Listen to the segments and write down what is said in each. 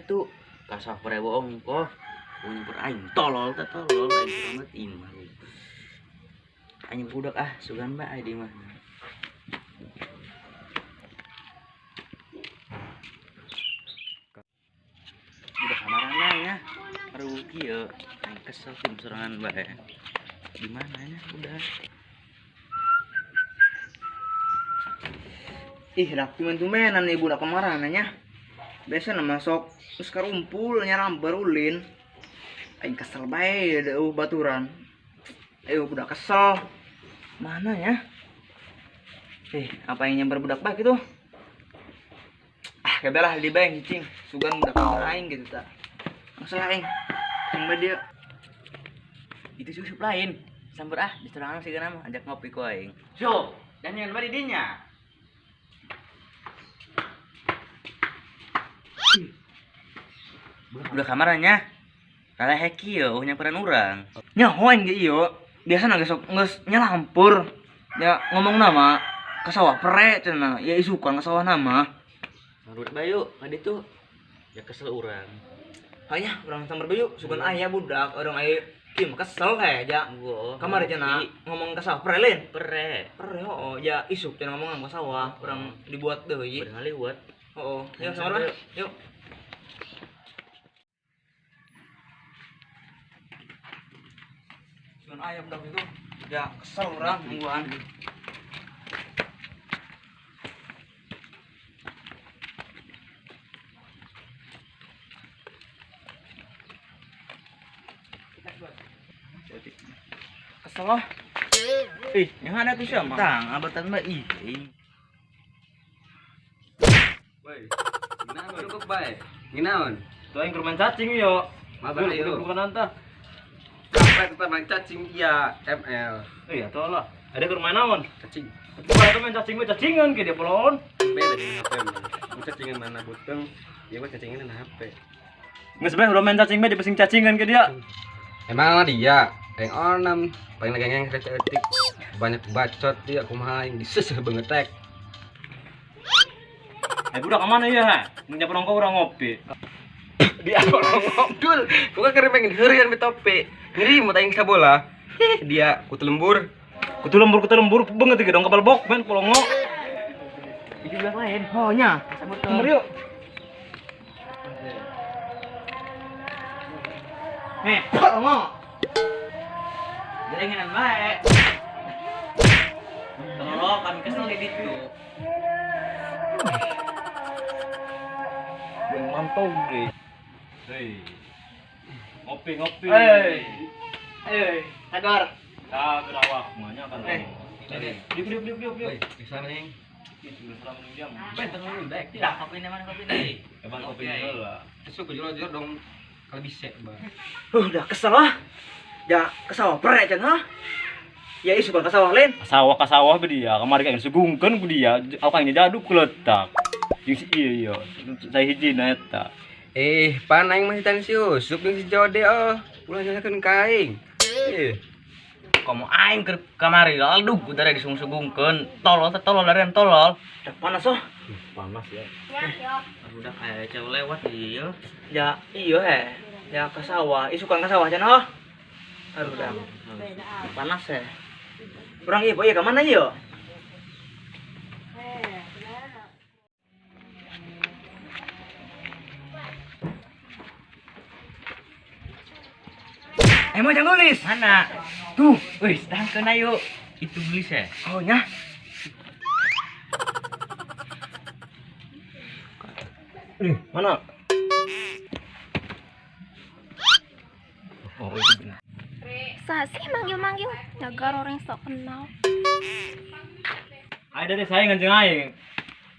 itu kasah pare bohong kok. Unyper aing tolol aing amat ini mah. Aing budak sugan mbak di mah. Udah kamarana ya. Rugi ya. Aing kesel tim serangan mbak ya. Gimana ya udah. Ih, dak tumen-tumenan nih budak kemarin nanya. Biasa nama sok terus karumpul nyerang berulin. Aing kesel bae deuh baturan. Ayo budak kesel. Mana ya? Apa yang nyamper budak baik itu? Kebelah di bank cing. Sugan budak aing gitu tak. Masalah aing. Yang dia Itu susup lain. Samper diserang sih nama ajak ngopi ku aing. So, dan yang bari dinya. Udah kamarnya. Kalah heki yo nyamperan urang. nyahoan ge ieu. Biasana geus nyalampur. Ya ngomong nama ke sawah pere cenah. Ya isukan ke sawah nama. Menurut Bayu, tadi tuh ya kesel urang. Hanya urang sambar bayu sugan aya budak orang aya kim kesel aja. Gua Kamari cenah ngomong ke sawah pere lain. pere. Pere ya isuk cenah ngomong ke sawah urang dibuat deui. Bener ngaliwat. Ya sambar yuk. Sugan aya budak itu. Ya kesel urang mingguan. Kesel lah. Yang ada tuh siapa? Tang, abatan mah ih. Woi, ginaon cukup bae. Ginaon? Tuh yang kurban cacing yo. Mabar itu. Bukan anta. Kapan kita main cacing iya ML. Iya, tuh lah. Ada kurban naon? Cacing. Kalau itu main cacing mah cacingan ke dia polon. Beda dengan HP mah. Mau cacingan mana buteng? Ya gua cacingan dengan HP. Nggak sebenarnya udah main cacing mah dia pesing cacingan ke dia. Emang dia yang onam paling lagi yang etik banyak bacot dia kumaha yang diseseh banget tek. Budak kemana ya? Nyapa nongko orang ngopi. Dia orang ngobdul. Gua keren pengen heureun be tope. Ngeri mau tayang sabola. Dia kutu lembur. Kutu lembur banget iki dong kapal bok men polongo. Iki bilang lain. Oh nya. Nomor yuk. Polongo. Jaringan bae. Tolong kami kesel di ditu. Mantau deh. Ngopi. Sadar. Berawak semuanya kan. Diuk. Woi, kesana yang Sudah selama jam. bentar lu dek. Tidak, kopi ini mana kopi ini? Emang kopi dulu lah. Besok jujur dong kalau bisa, Bang. Udah kesel lah. Ya ke sawah pere cenah. Ya isu ke sawah lain. Kasawah be dia. Kemarin kan sugungkeun ku dia. Aku ini jadu ku letak. Jeung si iya. Saya hiji na eta. Pan aing masih tan si Usup jeung si Jode ulah nyalakeun kaing. Kamu aing ke kamari aduh udara disung-sugungkeun. Tolol dari tolol. Udah panas oh. Panas ya. Udah kayak cewek lewat iya. Ya iya Ya ke sawah, isukan ke sawah cenah. Aduh udah panas ya. Kurang ieu ya ke mana ieu? Mau jangan nulis. Mana? Tuh, Wih, sedangkan ayo. Itu gelis ya. oh nya. Mana? Oh, itu benar. Sasih manggil-manggil jagar orang sok kenal. Ayo dari saya nganjeng aing.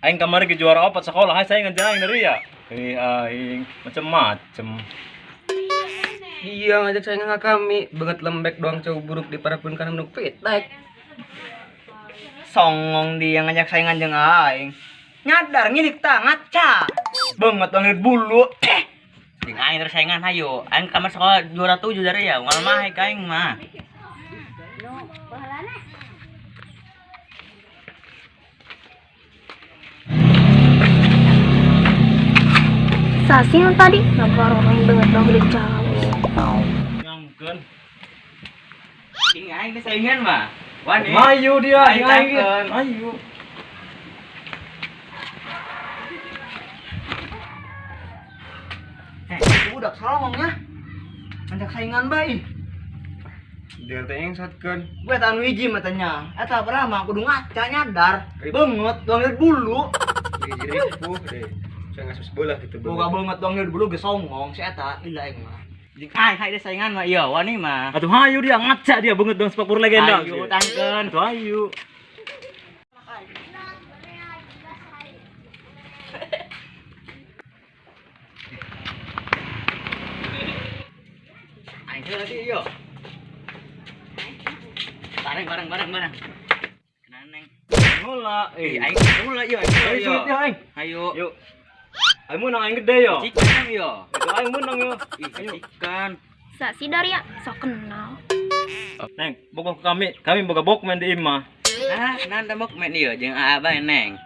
Aing kemarin ke juara opat sekolah, ayo saya nganjeng aing dari ya. Ini aing macem-macem. Iya ngajak saya ngakak kami banget lembek doang cowok buruk di para pun kana menuk pitek. Songong dia ngajak saya nganjeng aing. Nyadar ngilik ngaca. Banget angin bulu. Jeung aing terus saingan hayo. Aing kamar sekolah juara 7 dari ya. Ngal mah aing mah. Sasi yang tadi nagar orang banget dong udah jauh. Ngangkeun. Ini aing saingan mah. Wani. Ayo dia, Ayo, ayo. tangkeun. Ayo. Budak salongnya. Anjak saingan bae. Dia teh yang satkeun. Gue tahan wiji matanya. Eta berama kudu ngaca nyadar. Banget dongil bulu. Ripuh deh. Saya ngasus bola gitu. Boga banget dongil bulu ge songong si eta lila aing mah. Jeung hai deh saingan mah iya wani mah. Atuh ayo dia ngaca dia banget dong sepak bola legenda. Ayo tangkeun. Tuh ayo. Aing teh lagi iya. Bareng. Kenaneng. Mula, Aing mulai iya. Ayo sweet ya, aing. Ayo. Yuk. Ayo menang aing gede yo. Cikan iya. Itu aing menang yo. Ayo cikan. Sasi dari ya, sok kenal. Neng, boga kami boga bokmen di imah. Ah, nanda mok main iya jeung abah neng.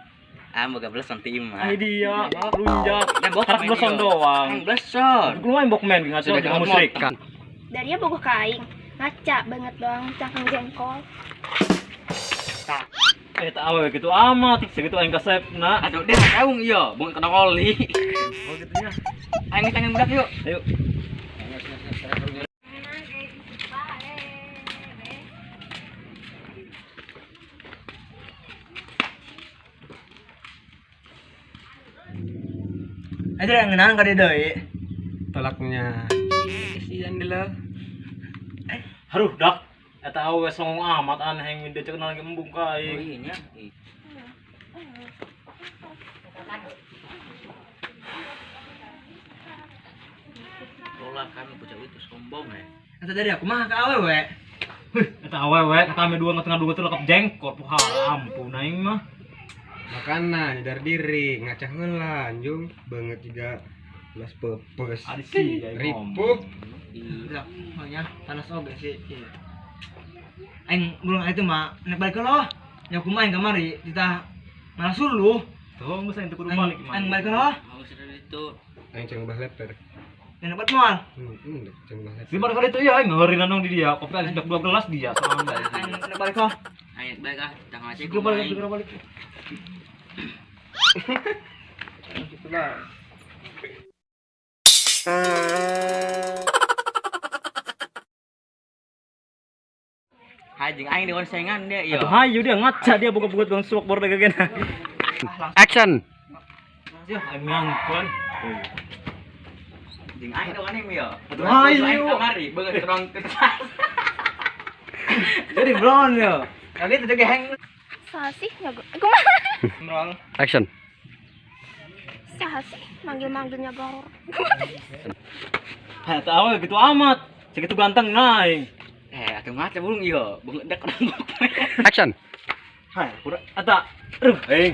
Boga bleson ti imah. Ai dia, lunjak. Dan bok Harap main bleson iya. doang. Ang bleson. Lu main bokmen ngaco Sudah dengan kamu musrik. Dari ya bogoh kaing. Ngaca banget doang cangkang jengkol. Tak awe gitu amat, segitu aing kasepna. Aduh, dia tahu iya, bunga kena oli. Oh gitu ya. Aing tangan budak yuk. Ayo. Aja yang ngeunaan ka dieu deui. Tolaknya. Kasihan dulu. Haruh dak. Eta awe songong amat aneh yang dia cek lagi embung Oh kae. iya nya. Lola kami bocah itu sombong ya. Eta dari aku mah ka awewe. Eta awewe kami dua ngetengah dua tuh lekap jengkol puha ampun aing mah. Makana nyadar diri, ngaca heula anjung banget juga belas pepes. Adi sih aing Ripuh. Budak maunya panas oge sih. Iya. Aing bulung itu mah nek balik ke loh. Nya kumaha kamari kita malah suluh. Tuh masa itu kudu Aing balik aing mah. balik ke loh. Mau sudah itu. Aing ceng bah leper. Dan dapat moal. Ceng bah leper. Di bar kali itu ya aing ngeureun nong di dia. Kopi alis 2 gelas dia soalnya. Aing nek balik ke loh. Ayo baik ah, jangan aja Segera balik, segera balik. Gitu lah. Hajing aing dengan saingan dia iya. Atuh hayu dia ngaca dia buka-buka dengan sepak bola legenda. Action. Ya aing ngangkon. Jeung aing dengan ini ya. Aduh, ayo. Aing kamari beungeut terong kertas. Jadi brown ya. Kali itu juga hang Sasi nyago. Kumaha? brown. Action. Sasi manggil-manggil nyagar. Eta awe gitu amat. Segitu ganteng naing. Atuh ngaca bulung iya, beungeut dek orang Action. Hai, kurang eta. Aduh, aing.